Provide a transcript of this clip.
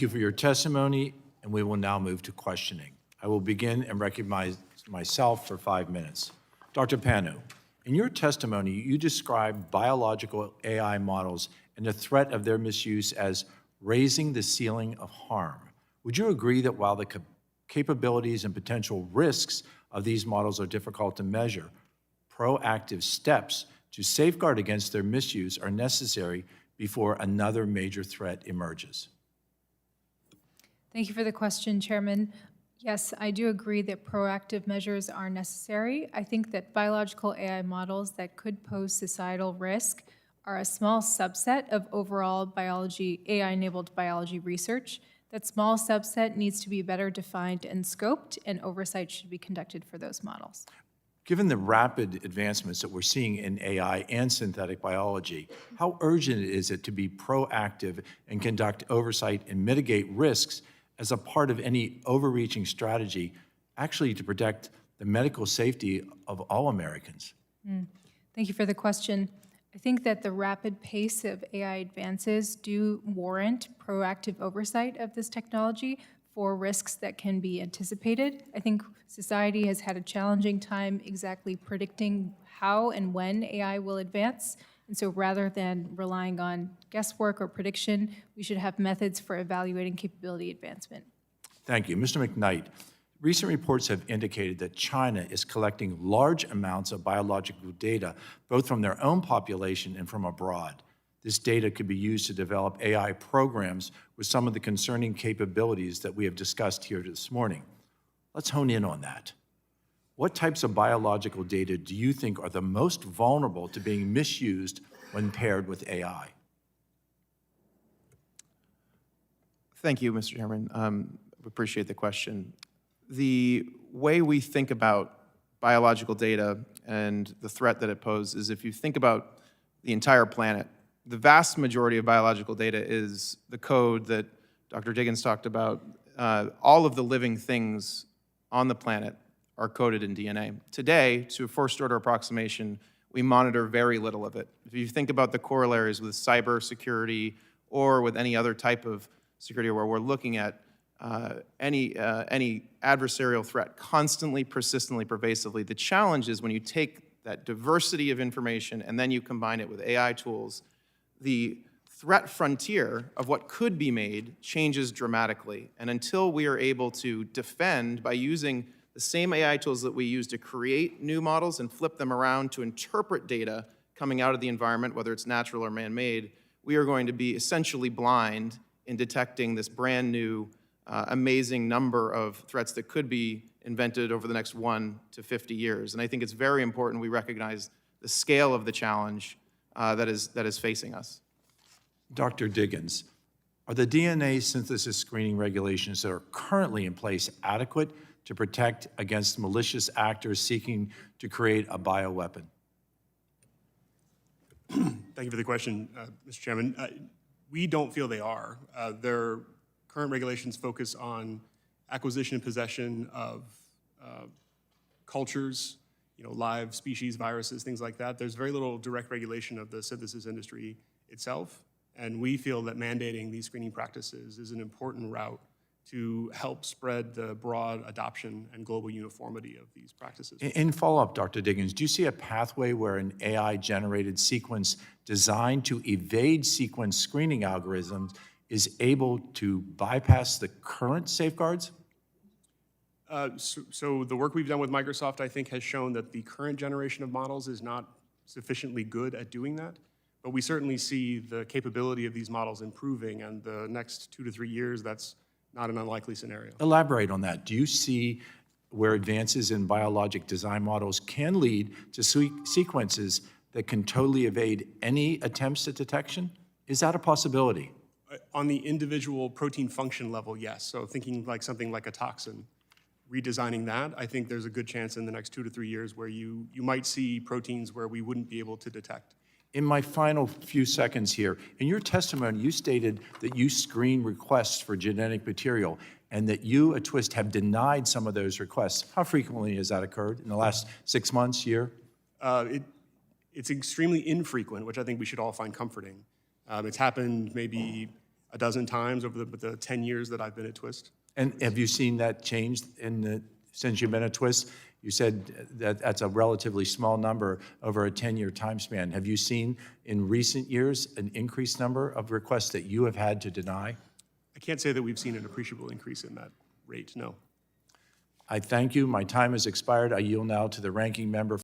Thank you for your testimony, and we will now move to questioning. I will begin and recognize myself for 5 minutes. Dr. Panu, in your testimony, you described biological AI models and the threat of their misuse as raising the ceiling of harm. Would you agree that while the capabilities and potential risks of these models are difficult to measure, proactive steps to safeguard against their misuse are necessary before another major threat emerges? Thank you for the question, Chairman. Yes, I do agree that proactive measures are necessary. I think that biological AI models that could pose societal risk are a small subset of overall biology, AI-enabled biology research. That small subset needs to be better defined and scoped, and oversight should be conducted for those models. Given the rapid advancements that we're seeing in AI and synthetic biology, how urgent is it to be proactive and conduct oversight and mitigate risks as a part of any overreaching strategy, actually to protect the medical safety of all Americans? Thank you for the question. I think that the rapid pace of AI advances do warrant proactive oversight of this technology for risks that can be anticipated. I think society has had a challenging time exactly predicting how and when AI will advance. And so rather than relying on guesswork or prediction, we should have methods for evaluating capability advancement. Thank you. Mr. McKnight, recent reports have indicated that China is collecting large amounts of biological data, both from their own population and from abroad. This data could be used to develop AI programs with some of the concerning capabilities that we have discussed here this morning. Let's hone in on that. What types of biological data do you think are the most vulnerable to being misused when paired with AI? Thank you, Mr. Chairman. Appreciate the question. The way we think about biological data and the threat that it poses is if you think about the entire planet, the vast majority of biological data is the code that Dr. Diggins talked about. All of the living things on the planet are coded in DNA. Today, to a first-order approximation, we monitor very little of it. If you think about the corollaries with cybersecurity or with any other type of security where we're looking at any adversarial threat constantly, persistently, pervasively, the challenge is when you take that diversity of information and then you combine it with AI tools, the threat frontier of what could be made changes dramatically. And until we are able to defend by using the same AI tools that we use to create new models and flip them around to interpret data coming out of the environment, whether it's natural or man-made, we are going to be essentially blind in detecting this brand new, amazing number of threats that could be invented over the next 1 to 50 years. And I think it's very important we recognize the scale of the challenge that is facing us. Dr. Diggins, are the DNA synthesis screening regulations that are currently in place adequate to protect against malicious actors seeking to create a bioweapon? Thank you for the question, Mr. Chairman. We don't feel they are. Their current regulations focus on acquisition and possession of cultures, live species, viruses, things like that. There's very little direct regulation of the synthesis industry itself, and we feel that mandating these screening practices is an important route to help spread the broad adoption and global uniformity of these practices. In follow-up, Dr. Diggins, do you see a pathway where an AI-generated sequence designed to evade sequence screening algorithms is able to bypass the current safeguards? So the work we've done with Microsoft, I think, has shown that the current generation of models is not sufficiently good at doing that. But we certainly see the capability of these models improving, and the next 2 to 3 years, that's not an unlikely scenario. Elaborate on that. Do you see where advances in biologic design models can lead to sequences that can totally evade any attempts at detection? Is that a possibility? On the individual protein function level, yes. So thinking like something like a toxin, redesigning that, I think there's a good chance in the next 2 to 3 years where you might see proteins where we wouldn't be able to detect. In my final few seconds here, in your testimony, you stated that you screen requests for genetic material and that you at Twist have denied some of those requests. How frequently has that occurred in the last 6 months, year? It's extremely infrequent, which I think we should all find comforting. It's happened maybe a dozen times over the 10 years that I've been at Twist. And have you seen that change since you've been at Twist? You said that that's a relatively small number over a 10-year time span. Have you seen in recent years an increased number of requests that you have had to deny? I can't say that we've seen an appreciable increase in that rate, no. I thank you. My time has expired. I yield now to the ranking member